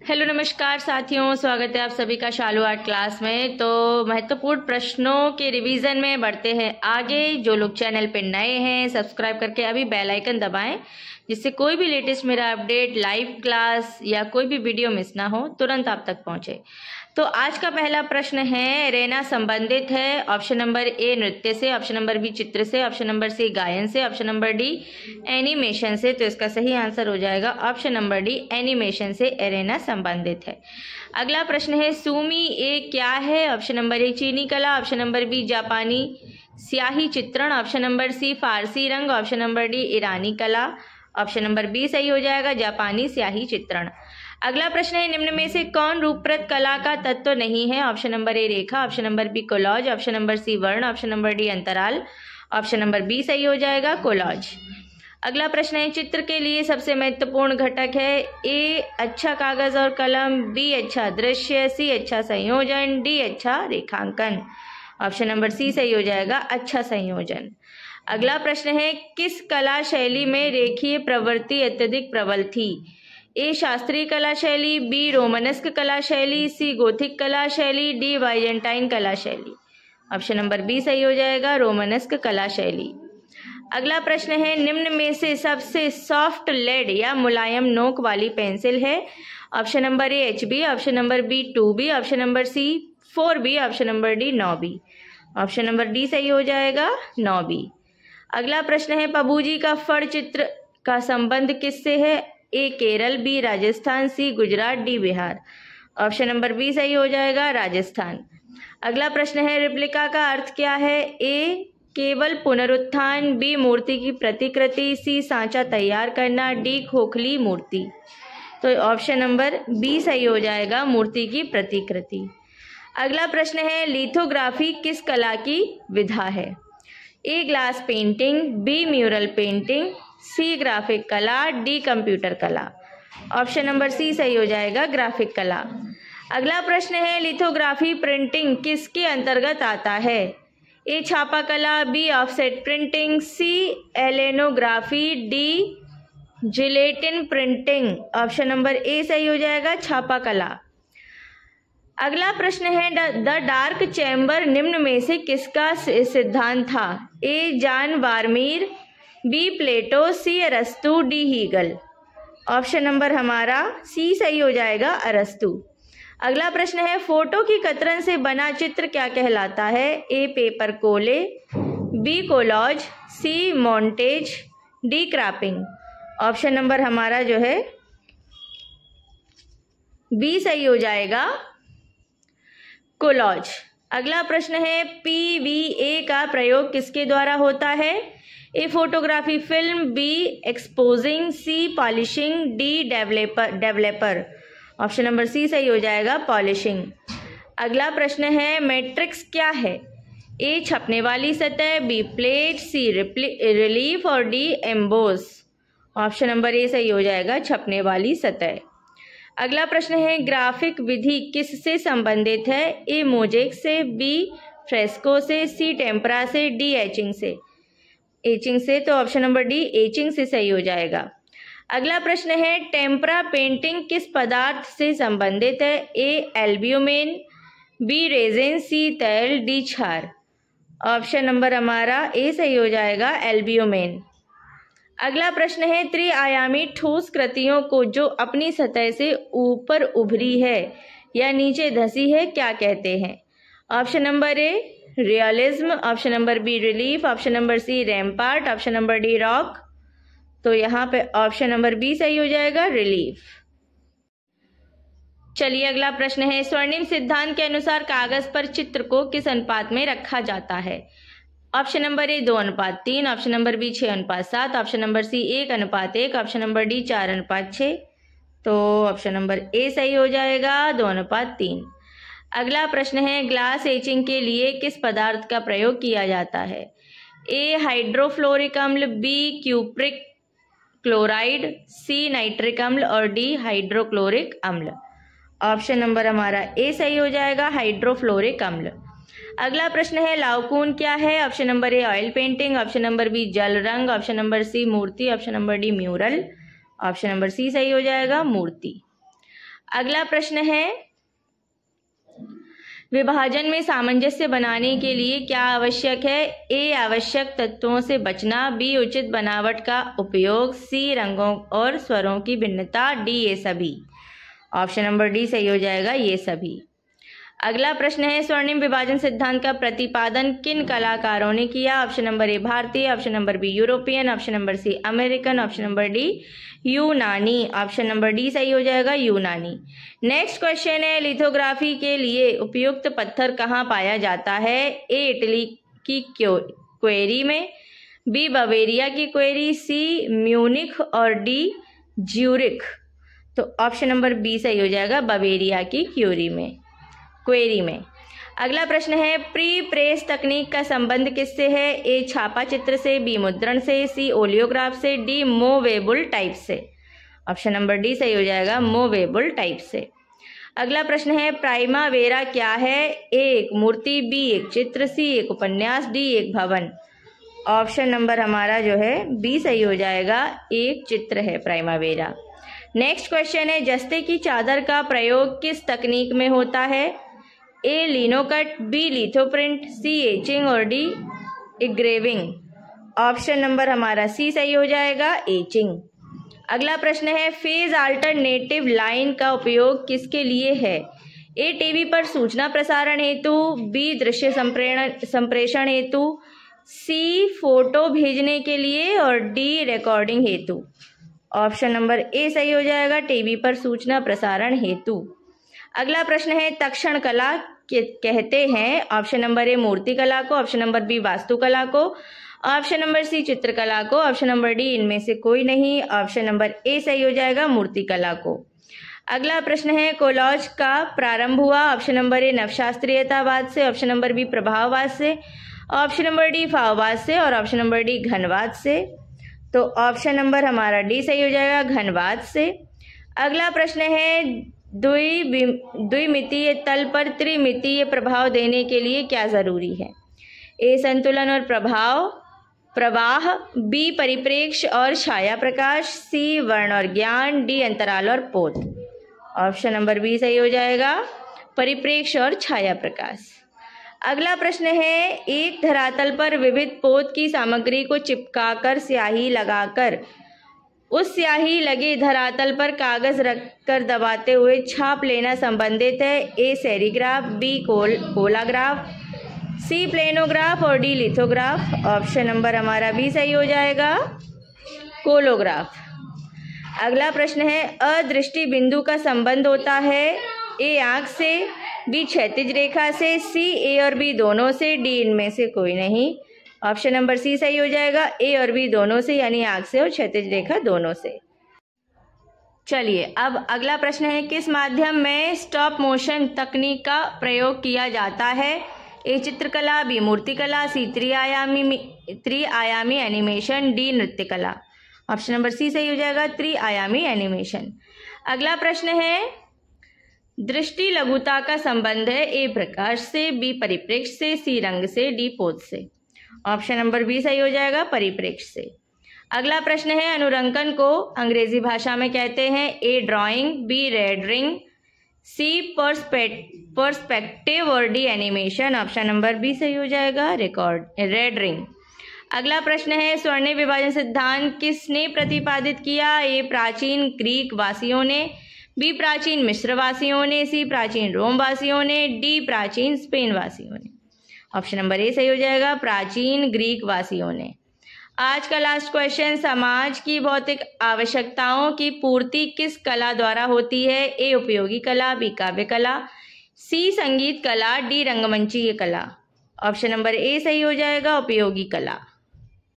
Hello नमस्कार साथियों, स्वागत है आप सभी का शालू आर्ट क्लास में। तो महत्वपूर्ण प्रश्नों के रिवीजन में बढ़ते हैं आगे। जो लोग चैनल पे नए हैं सब्सक्राइब करके अभी बेल आइकन दबाएं, जिससे कोई भी लेटेस्ट मेरा अपडेट, लाइव क्लास या कोई भी वीडियो मिस ना हो, तुरंत आप तक पहुंचे। तो आज का पहला प्रश्न है, रहना संबंधित है ऑप्शन नंबर ए नृत्य से, ऑप्शन नंबर बी चित्र से, ऑप्शन नंबर सी गायन से, ऑप्शन नंबर डी एनिमेशन से। तो इसका सही आंसर हो जाएगा ऑप्शन नंबर डी, एनिमेशन से रहना संबंधित है। अगला प्रश्न है, सूमी ए क्या है? ऑप्शन नंबर ए चीनी कला, ऑप्शन नंबर बी जापानी स्याही चित्रण, ऑप्शन नंबर सी फारसी रंग, ऑप्शन नंबर डी ईरानी कला, ऑप्शन नंबर बी सही हो जाएगा जापानी स्याही चित्रण। अगला प्रश्न है, निम्न में से कौन रूपप्रत कला का तत्व नहीं है? ऑप्शन नंबर ए रेखा, option number B collage, option number C वर्ण, ऑप्शन नंबर डी अंतराल, ऑप्शन नंबर बी सही हो जाएगा कोलाज। अगला प्रश्न है, चित्र के लिए सबसे महत्वपूर्ण घटक है ए अच्छा कागज और कलम, बी अच्छा दृश्य, सी अच्छा संयोजन, डी अच्छा रेखांकन। ऑप्शन नंबर सी सही हो जाएगा अच्छा संयोजन। अगला प्रश्न है, किस कला शैली में रेखीय प्रवृत्ति अत्यधिक प्रबल थी? ए शास्त्रीय कला शैली, बी रोमनस्क कला शैली, सी गोथिक कला शैली, डी बाइजेंटाइन कला शैली। ऑप्शन नंबर बी सही हो जाएगा रोमनस्क कला शैली। अगला प्रश्न है, निम्न में से सबसे सॉफ्ट लेड या मुलायम नोक वाली पेंसिल है? Option number A HB, option number B 2B, option number C 4B, option number D 9B। Option number D सही हो जाएगा 9B। अगला प्रश्न है, पबूजी का फड़ चित्र का संबंध किससे है? A Kerala, B Rajasthan, C Gujarat, D Bihar. Option number B सही हो जाएगा राजस्थान। अगला प्रश्न है, रिप्लिका का अर्थ क्या है? ए केवल पुनरुत्थान, बी मूर्ति की प्रतिकृति, सी सांचा तैयार करना, डी खोखली मूर्ति। तो ऑप्शन नंबर बी सही हो जाएगा मूर्ति की प्रतिकृति। अगला प्रश्न है, लिथोग्राफी किस कला की विधा है? A glass painting, B mural painting, C graphic कला, डी कंप्यूटर कला। ऑप्शन नंबर सी सही हो जाएगा ग्राफिक कला। अगला प्रश्न है, लिथोग्राफी प्रिंटिंग किसके अंतर्गत आता है? ए छापा कला, बी ऑफसेट प्रिंटिंग, सी एलेनोग्राफी, D gelatin printing. Option number A सही हो जाएगा छापा कला। अगला प्रश्न है, द डार्क चैम्बर निम्न में से किसका सिद्धांत था? ए जॉन वारमीर, बी प्लेटो, सी अरस्तु, डी हीगल। ऑप्शन नंबर हमारा सी सही हो जाएगा अरस्तु। अगला प्रश्न है, फोटो की कतरन से बना चित्र क्या कहलाता है? ए पेपर कोले, बी कोलाज, सी मॉन्टेज, डी क्रैपिंग। ऑप्शन नंबर हमारा जो है बी सही हो जाएगा कोलाज। अगला प्रश्न है, PVA का प्रयोग किसके द्वारा होता है? A photography film, B exposing, C polishing, D developer. Option number C सही हो जाएगा पॉलिशिंग। अगला प्रश्न है, मैट्रिक्स क्या है? ए छपने वाली सतह, बी प्लेट, सी रिलीफ और D emboss. Option number A सही हो जाएगा छपने वाली सतह। अगला प्रश्न है, ग्राफिक विधि किससे संबंधित है? ए मोजेक से, बी फ्रेस्को से, सी टेम्परा से, डी एचिंग से। एचिंग से, तो ऑप्शन नंबर डी एचिंग से सही हो जाएगा। अगला प्रश्न है, टेम्परा पेंटिंग किस पदार्थ से संबंधित है? ए एल्ब्यूमेन, बी रेजिन, सी तैल, डी क्षार। ऑप्शन नंबर हमारा ए सही हो जाएगा एल्ब्यूमेन। अगला प्रश्न है, त्रिआयामी ठोस कृतियों को जो अपनी सतह से ऊपर उभरी है या नीचे धसी है क्या कहते हैं? Option number A realism, option number B relief, option number C rampart, option number D rock. तो यहाँ पे ऑप्शन नंबर बी सही हो जाएगा रिलीफ। चलिए अगला प्रश्न है, स्वर्णिम सिद्धांत के अनुसार कागज पर चित्र को किस अनुपात में रखा जाता है? Option number A 2:3, option number B 6:7, option number C 1:1, option number D 4:6। तो ऑप्शन नंबर ए सही हो जाएगा 2:3। अगला प्रश्न है, ग्लास एचिंग के लिए किस पदार्थ का प्रयोग किया जाता है? ए हाइड्रोफ्लोरिक अम्ल, बी क्यूप्रिक क्लोराइड, सी नाइट्रिक अम्ल और डी हाइड्रोक्लोरिक अम्ल। ऑप्शन नंबर हमारा ए सही हो जाएगा हाइड्रोफ्लोरिक अम्ल। अगला प्रश्न है, लाउकून क्या है? Option number A oil painting, option number B जल रंग, ऑप्शन नंबर सी मूर्ति, option number D mural. Option number C सही हो जाएगा मूर्ति। अगला प्रश्न है, विभाजन में सामंजस्य बनाने के लिए क्या आवश्यक है? ए, आवश्यक तत्वों से बचना, बी, उचित बनावट का उपयोग, सी, रंगों और स्वरों की भिन्नता, डी, ये सभी। ऑप्शन नंबर डी सही हो जाएगा, ये सभी। अगला प्रश्न है, स्वर्णिम विभाजन सिद्धांत का प्रतिपादन किन कलाकारों ने किया? ऑप्शन नंबर ए भारतीय, option number B European, option number C American, option number D यूनानी। ऑप्शन नंबर डी सही हो जाएगा, यूनानी। नेक्स्ट क्वेश्चन है, लिथोग्राफी के लिए उपयुक्त पत्थर कहाँ पाया जाता है? ए, इटली की क्वेरी में, बी, बवेरिया की क्वेरी, सी, म्यूनिख और डी, ज्यूरिख। तो ऑप्शन नंबर बी सही हो जाएगा, बवेरिया की क्वेरी में। अगला प्रश्न है, प्री प्रेस तकनीक का संबंध किससे है? ए, छापा चित्र से, बी, मुद्रण से, सी, ओलियोग्राफ से, डी, मोवेबल टाइप से। ऑप्शन नंबर डी सही हो जाएगा, मोवेबल टाइप से। अगला प्रश्न है, प्राइमावेरा क्या है? ए, एक मूर्ति, बी, एक चित्र, सी, एक उपन्यास, डी, एक भवन। ऑप्शन नंबर हमारा जो है बी सही हो जाएगा, एक चित्र है प्राइमावेरा। नेक्स्ट क्वेश्चन है, जस्ते की चादर का प्रयोग किस तकनीक में होता है? ए, लिनोकट, बी, लिथोप्रिंट, सी, एचिंग और डी, इग्रेविंग। ऑप्शन नंबर हमारा सी सही हो जाएगा, एचिंग। अगला प्रश्न है, फेज अल्टरनेटिव लाइन का उपयोग किसके लिए है? ए, टीवी पर सूचना प्रसारण हेतु, बी, दृश्य संप्रेषण हेतु, सी, फोटो भेजने के लिए और डी, रिकॉर्डिंग हेतु। ऑप्शन नंबर ए सही हो जाएगा, टीवी पर सूचना प्रसारण हेतु। अगला प्रश्न है, तक्षण कला कहते हैं? ऑप्शन नंबर ए, मूर्ति कला को, ऑप्शन नंबर बी, वास्तुकला को, ऑप्शन नंबर सी, चित्रकला को, ऑप्शन नंबर डी, इनमें से कोई नहीं। ऑप्शन नंबर ए सही हो जाएगा, मूर्तिकला को। अगला प्रश्न है, कोलाज का प्रारंभ हुआ? ऑप्शन नंबर ए, नवशास्त्रीयतावाद से, ऑप्शन नंबर बी, प्रभाववाद से, ऑप्शन नंबर डी, भाववाद से और ऑप्शन नंबर डी, घनवाद से। तो ऑप्शन नंबर हमारा डी सही हो जाएगा, घनवाद से। अगला प्रश्न है, द्विमितीय तल पर त्रिमितीय प्रभाव देने के लिए क्या जरूरी है? ए, संतुलन और प्रवाह, बी, परिप्रेक्ष्य और छाया प्रकाश, सी, वर्ण और ज्ञान, डी, अंतराल और पोत। ऑप्शन नंबर बी सही हो जाएगा, परिप्रेक्ष्य और छाया प्रकाश। अगला प्रश्न है, एक धरातल पर विविध पोत की सामग्री को चिपकाकर स्याही लगाकर उस स्याही लगे धरातल पर कागज रखकर दबाते हुए छाप लेना संबंधित है? ए, सेरीग्राफ, बी, कोलाग्राफ, सी, प्लेनोग्राफ और डी, लिथोग्राफ। ऑप्शन नंबर हमारा बी सही हो जाएगा, कोलोग्राफ। अगला प्रश्न है, अदृष्टि बिंदु का संबंध होता है? ए, आंख से, बी, क्षैतिज रेखा से, सी, ए और बी दोनों से, डी, इनमें से कोई नहीं। ऑप्शन नंबर सी सही हो जाएगा, ए और बी दोनों से, यानी आंख से और क्षैतिज रेखा दोनों से। चलिए अब अगला प्रश्न है, किस माध्यम में स्टॉप मोशन तकनीक का प्रयोग किया जाता है? ए, चित्रकला, बी, मूर्तिकला, सी, त्रिआयामी एनिमेशन, डी, नृत्यकला। ऑप्शन नंबर सी सही हो जाएगा, त्रिआयामी एनिमेशन। अगला प्रश्न है, दृष्टि लघुता का संबंध है? ए, प्रकाश से, बी, परिप्रेक्ष्य से, सी, रंग से, डी, पोत से। ऑप्शन नंबर बी सही हो जाएगा, परिप्रेक्ष्य से। अगला प्रश्न है, अनुरंकन को अंग्रेजी भाषा में कहते हैं? A, drawing, B, rendering, C, perspective और D, animation. Option number B सही हो जाएगा, रेडरिंग। अगला प्रश्न है, स्वर्णिम विभाजन सिद्धांत किसने प्रतिपादित किया? ए, प्राचीन ग्रीक वासियों ने, बी, प्राचीन मिस्र वासियों ने, सी, प्राचीन रोम वासियों ने, डी, प्राचीन स्पेन वासियों ने। ऑप्शन नंबर ए सही हो जाएगा, प्राचीन ग्रीक वासियों ने। आज का लास्ट क्वेश्चन, समाज की भौतिक आवश्यकताओं की पूर्ति किस कला द्वारा होती है? ए, उपयोगी कला, बी, काव्य कला, सी, संगीत कला, डी, रंगमंचीय कला। ऑप्शन नंबर ए सही हो जाएगा, उपयोगी कला।